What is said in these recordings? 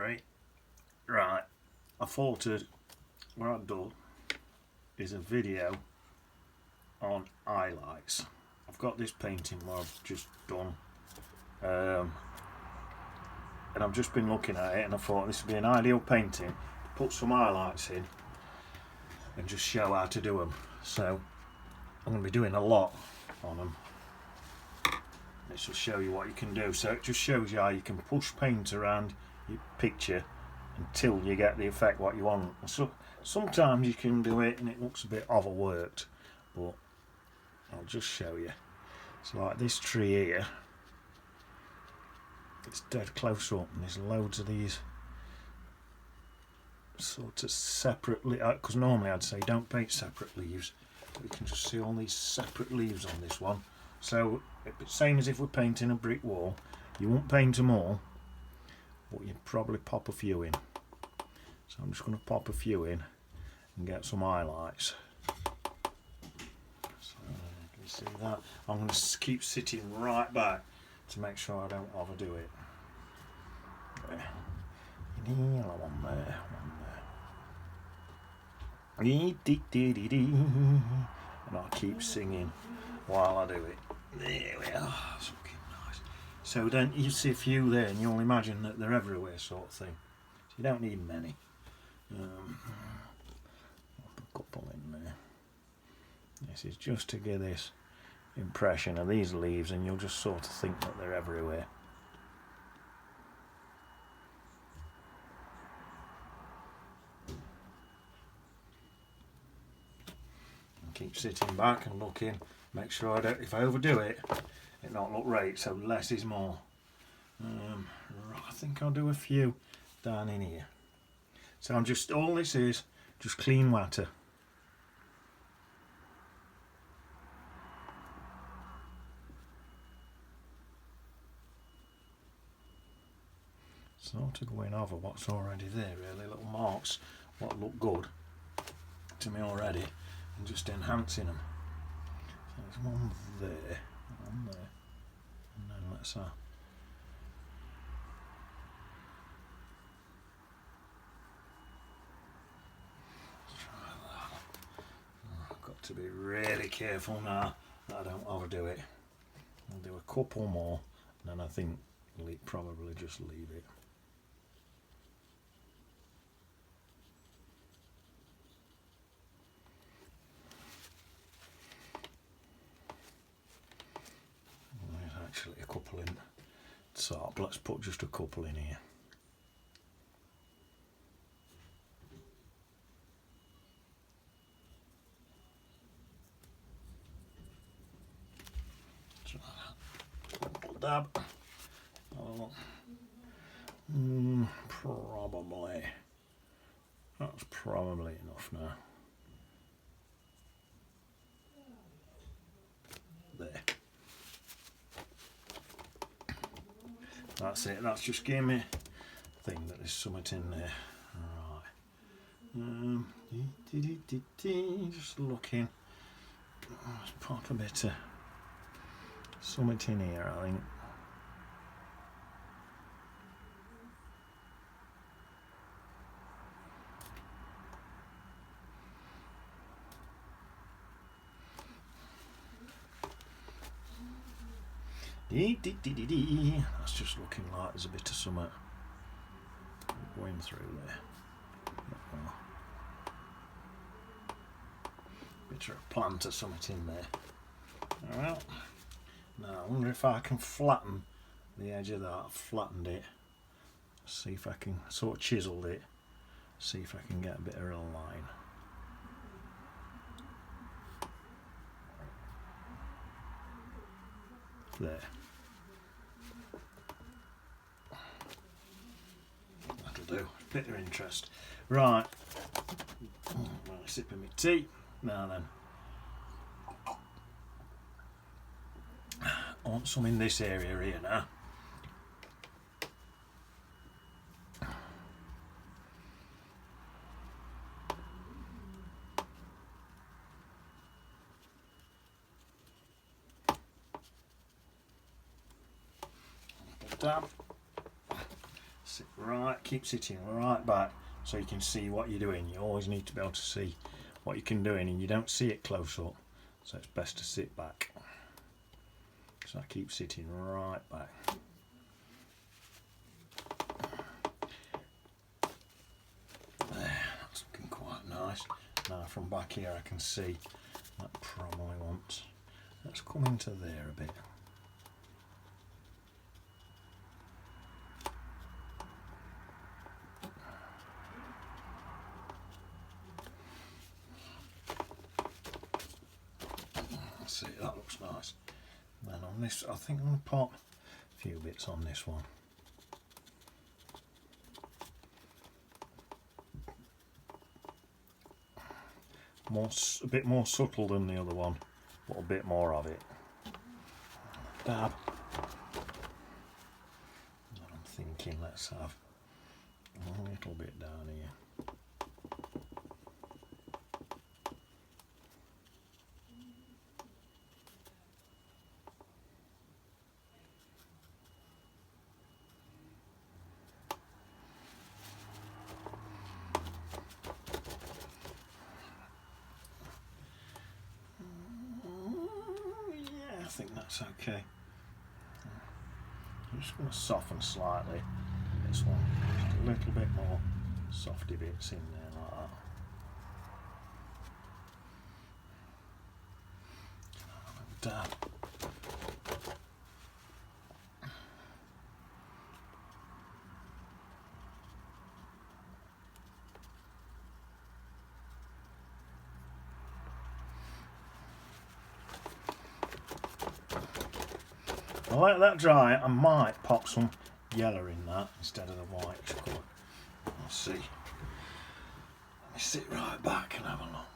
sorry. Right, I thought what I've done is a video on highlights. I've got this painting what I've just done, and I've just been looking at it and I thought this would be an ideal painting to put some highlights in and just show how to do them. So I'm going to be doing a lot on them. This will show you what you can do. So it just shows you how you can push paint around your picture until you get the effect what you want. So sometimes you can do it and it looks a bit overworked, but I'll just show you. So like this tree here, it's dead close up and there's loads of these sort of separately, because normally I'd say don't paint separate leaves, but you can just see all these separate leaves on this one. So it's same as if we're painting a brick wall. You won't paint them all, but you'd probably pop a few in. So I'm just going to pop a few in and get some highlights. So you can see that. I'm going to keep sitting right back to make sure I don't overdo it. There. One there, one there. And I'll keep singing while I do it. There we are. That's looking nice. So then you see a few there and you'll imagine that they're everywhere sort of thing. So you don't need many. I'll put a couple in there. This is just to give this impression of these leaves and you'll just sort of think that they're everywhere. And keep sitting back and looking. Make sure I don't, if I overdo it, it not look right, so less is more. I think I'll do a few down in here. So I'm just, all this is just clean water. Sort of going over what's already there really, little marks, what look good to me already, and just enhancing them. So there's one there, and then let's I've got to be really careful now that I don't overdo it. I'll do a couple more, and then I think probably just leave it. There's actually a couple in top. Let's put just a couple in here. Dab. Oh. Probably. That's probably enough now. There. That's it. That's just gave me a thing that there's something in there. Right. Just looking. Let's pop a bit of something in here, I think. That's just looking like there's a bit of something going through there. Bit of a plant or something in there. Alright. Now I wonder if I can flatten the edge of that. I've flattened it. See if I can, sort of chiseled it. See if I can get a bit of a line. There. That'll do. Bit of interest. Right. Well, a sip of my tea. Now then. I want some in this area here now. Dab. Sit right, keep sitting right back so you can see what you're doing. You always need to be able to see what you can do, and you don't see it close up, so it's best to sit back. So I keep sitting right back. There, that's looking quite nice. Now from back here I can see that probably wants. Let's come into there a bit. See, that looks nice. And then on this, I think I'm going to pop a few bits on this one. A bit more subtle than the other one, but a bit more of it. Dab. And I'm thinking let's have a little bit down here. I think that's okay. I'm just going to soften slightly this one, just a little bit more softy bits in there like that. Dab. I'll let that dry. I might pop some yellow in that instead of the white colour. We'll see. Let me sit right back and have a look.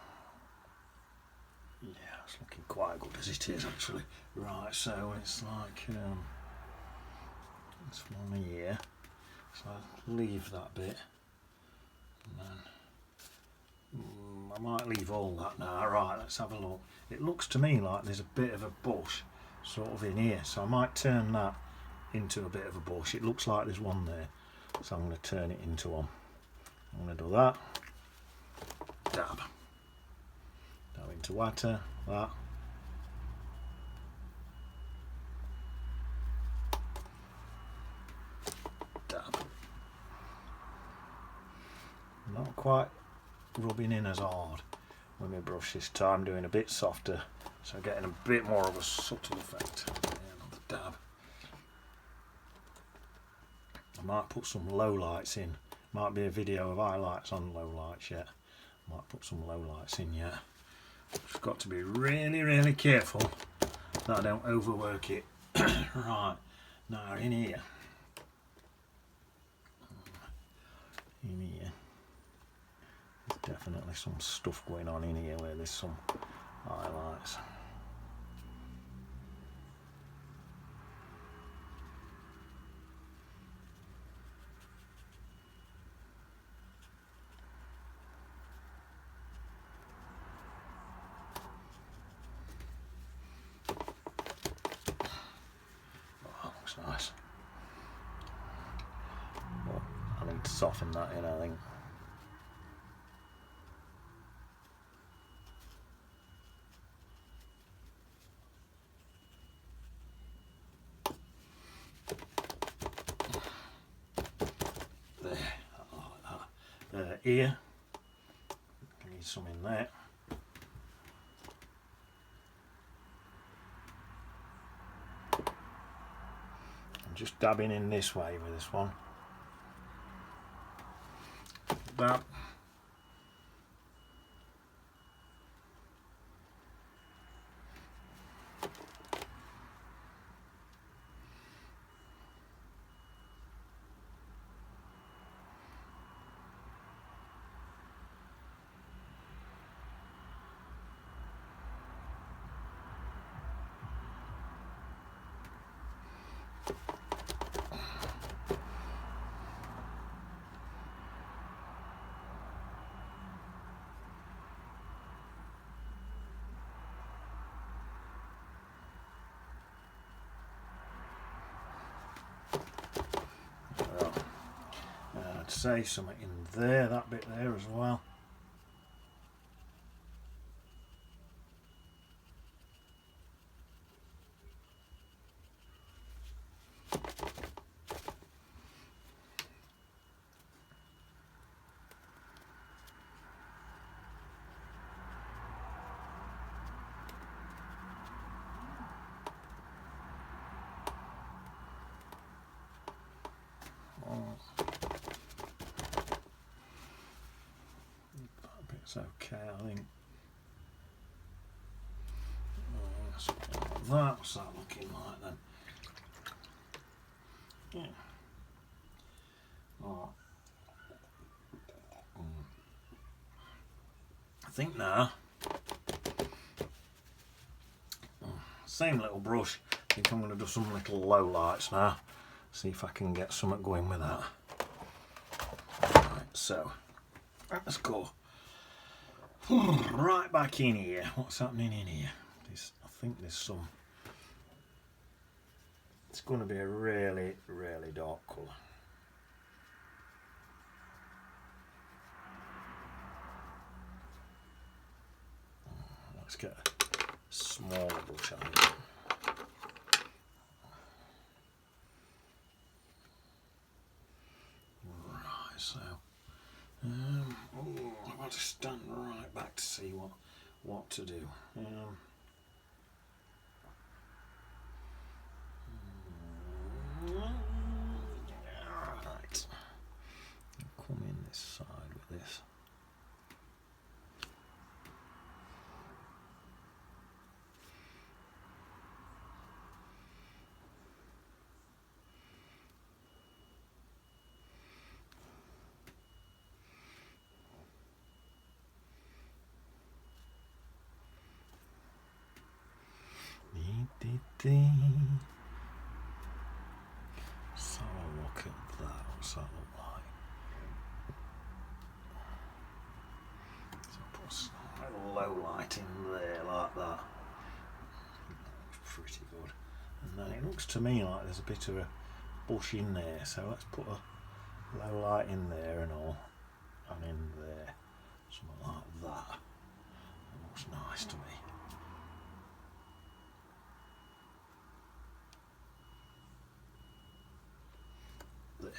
Yeah, it's looking quite good as it is actually. Right, so it's like this one here. So I'll leave that bit. And then I might leave all that now. Right, let's have a look. It looks to me like there's a bit of a bush sort of in here, so I might turn that into a bit of a bush. It looks like there's one there, so I'm going to turn it into one. I'm going to do that. Dab. Now into water, that. Dab. Not quite rubbing in as hard with my brush this time, doing a bit softer, so getting a bit more of a subtle effect. Another dab. I might put some low lights in. Might be a video of highlights on low lights yet. Might put some low lights in yet. Just got to be really, really careful that I don't overwork it. Right, now in here. There's definitely some stuff going on in here where there's some highlights. Oh, that looks nice. But I need to soften that in, I think. Here, need some in there. I'm just dabbing in this way with this one. Dab. say, something in there, that bit there as well. That bit's okay, I think. Something like that. What's that looking like then? Yeah. Oh. I think now, same little brush. I think I'm going to do some little low lights now. See if I can get something going with that. Right, so let's go right back in here. What's happening in here? I think there's some. It's going to be a really, really dark colour. Let's get a smaller brush on it. Right, so I've got to stand right back to see what to do. Right, I'll come in this side with this. Let's have a look at that. What's that look like? So put a slight low light in there like that. Looks pretty good. And then it looks to me like there's a bit of a bush in there. So let's put a low light in there and all, and in there, something like that. That looks nice to me. There.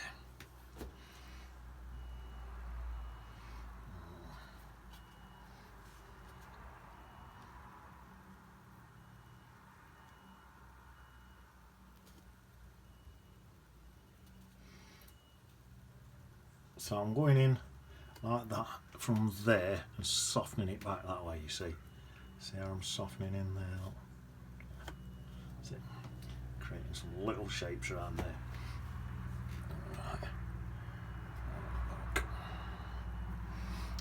So I'm going in like that from there and softening it back that way, you see. See how I'm softening in there? See? Creating some little shapes around there. Right. Look.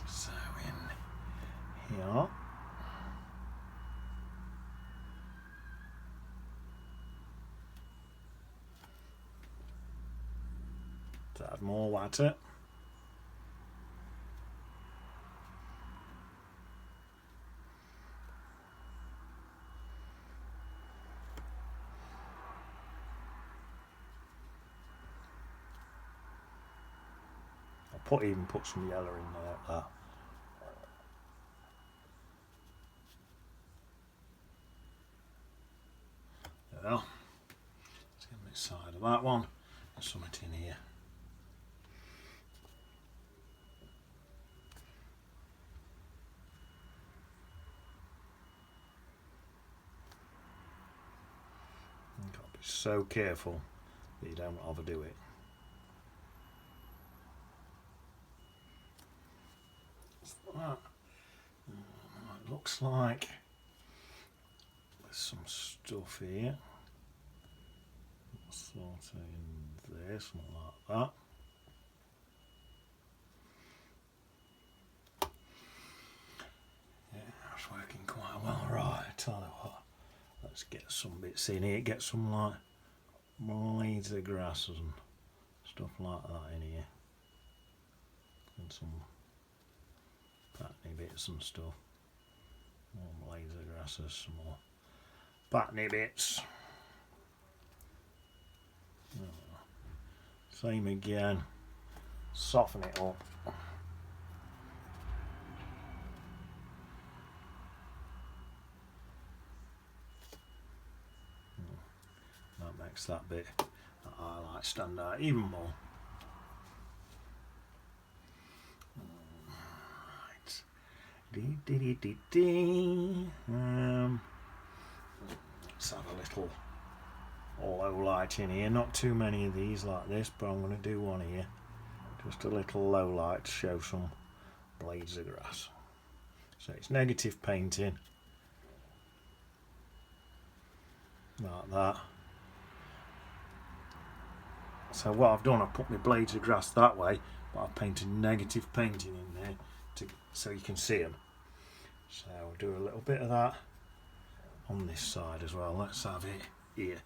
So in here. To add more water. Even put some yellow in there like that. There we are. Let's get this side of that one. There's something in here. You've got to be so careful that you don't overdo it. It looks like there's some stuff here, sort of in there, something like that. Yeah, that's working quite well. Right, I tell you what, let's get some bits in here, get some like blades of grasses and stuff like that in here, and some patiny bits and stuff. More blades of grasses, some more patiny bits. Oh, same again. soften it up. That makes that bit that highlight stand out even more. Right. Let's have a little low light in here. Not too many of these like this, but I'm going to do one here. Just a little low light to show some blades of grass. So it's negative painting. Like that. So what I've done, I've put my blades of grass that way, but I've painted negative painting in there so you can see them. So I'll do a little bit of that on this side as well. Let's have it here.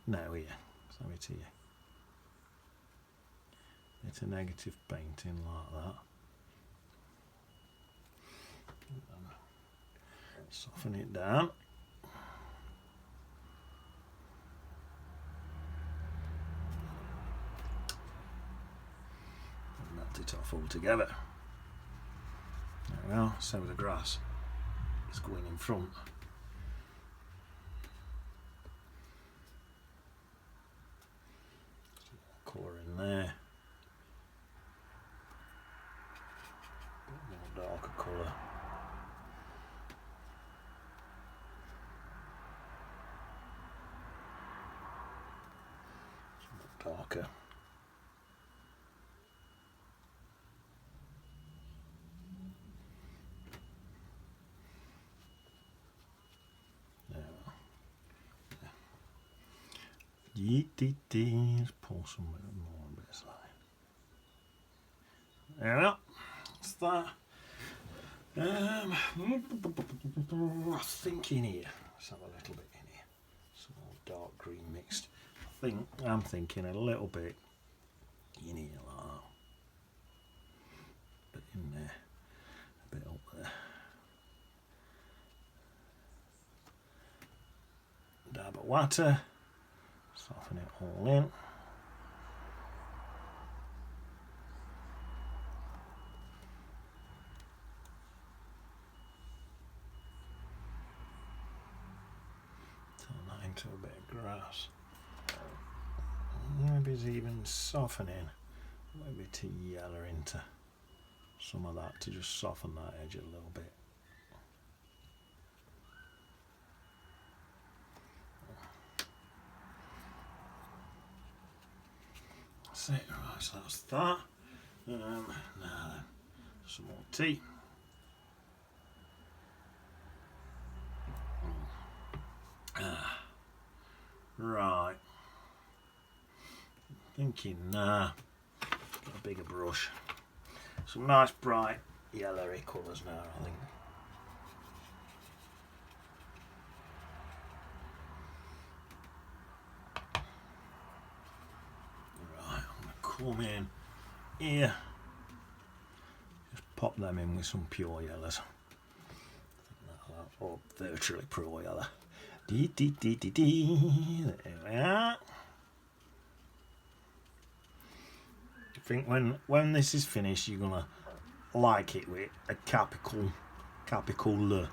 No, here. Let's have it here. It's a negative painting like that. Soften it down. And melt it off altogether. There we are. So the grass is going in front. Colour in there. A bit more darker colour. Darker. Let's pull some more bits like. There we are. That's that. I think in here. Let's have a little bit in here. Some more dark green mixed. I'm thinking a little bit in here like that. A bit in there. A bit up there. Dab of water. Soften it all in. Turn that into a bit of grass. Maybe it's even softening a little bit of yellow into some of that to just soften that edge a little bit. That's it, right, so that's that. Now then, some more tea. Right. Thinking, get a bigger brush. Some nice bright yellowy colours now, I think. Right, I'm going to come in here. Just pop them in with some pure yellows. Or virtually pure yellow. There we are. I think when this is finished, you're gonna like it with a capital L.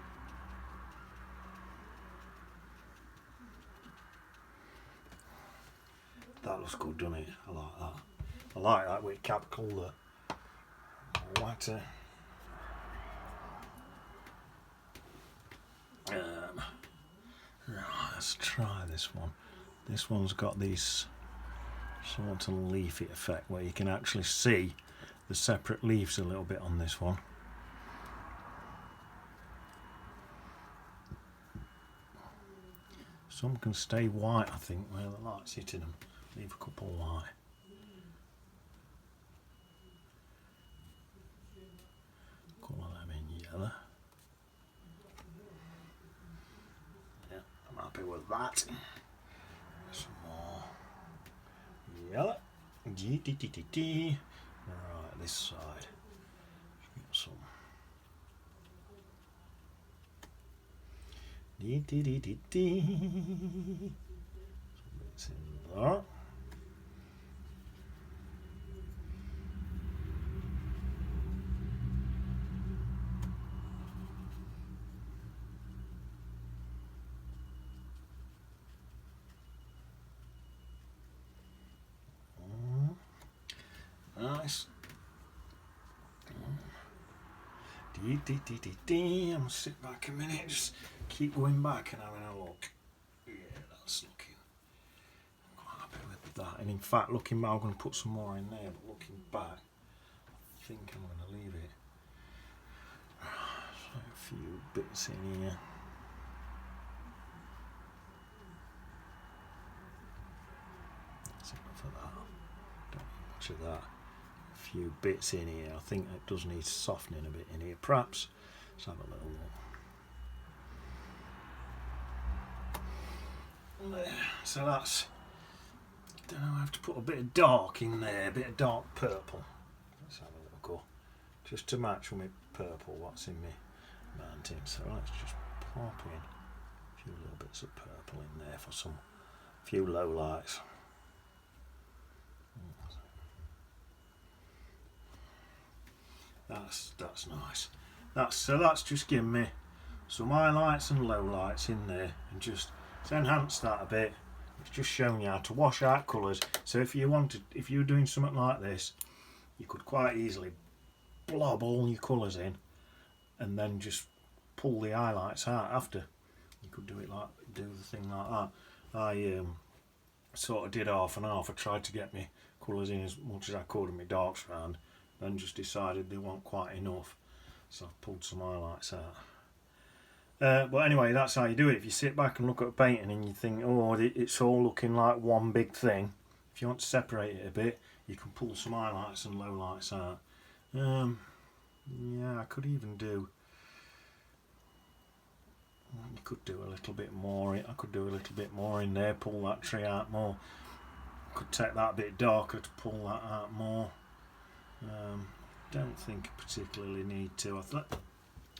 That looks good, doesn't it? I like that. I like that with capital L. Water. Right, let's try this one. This one's got this sort of leafy effect where you can actually see the separate leaves a little bit on this one. Some can stay white, I think, where the light's hitting them. Leave a couple white. Colour them in yellow. Yeah, I'm happy with that. Some more yellow. Right, this side. Get some. Some bits in there. nice. I'm gonna sit back a minute, just keep going back and having a look. Yeah, that's looking quite happy with that. And in fact, looking back, I'm going to put some more in there, but looking back, I think I'm going to leave it. So a few bits in here. That's enough of that. Don't need much of that. A few bits in here. I think it does need softening a bit in here. Perhaps. Let's have a little look. There. So that's. I don't know. I have to put a bit of dark in there. A bit of dark purple. Let's have a little go. Just to match with my purple. What's in my mountain. So let's just pop in a few little bits of purple in there for some few low lights. That's nice. That's just giving me some highlights and lowlights in there, and just to enhance that a bit. It's just showing you how to wash out colours. So if you're doing something like this, you could quite easily blob all your colours in, and then just pull the highlights out after. You could do the thing like that. I sort of did half and half. I tried to get my colours in as much as I could and my darks around, then just decided they weren't quite enough, so I pulled some highlights out. But anyway, that's how you do it. If you sit back and look at a painting and you think, oh, it's all looking like one big thing, if you want to separate it a bit, you can pull some highlights and lowlights out. Yeah, I could even do. You could do a little bit more. I could do a little bit more in there. Pull that tree out more. I could take that a bit darker to pull that out more. Don't think I particularly need to. Let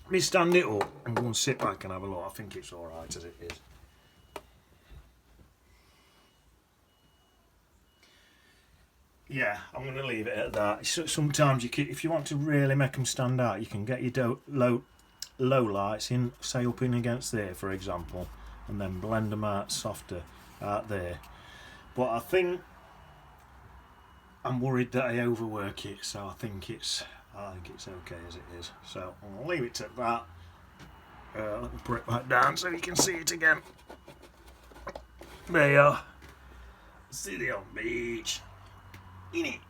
me stand it up and go and sit back and have a look. I think it's alright as it is. Yeah, I'm going to leave it at that. Sometimes if you want to really make them stand out, you can get your low lights in, say up in against there, for example, and then blend them out softer out there. But I think I'm worried that I overwork it, so I think it's okay as it is. So I'll leave it at that. Let me put it back down so you can see it again. There you are. City on beach. In it.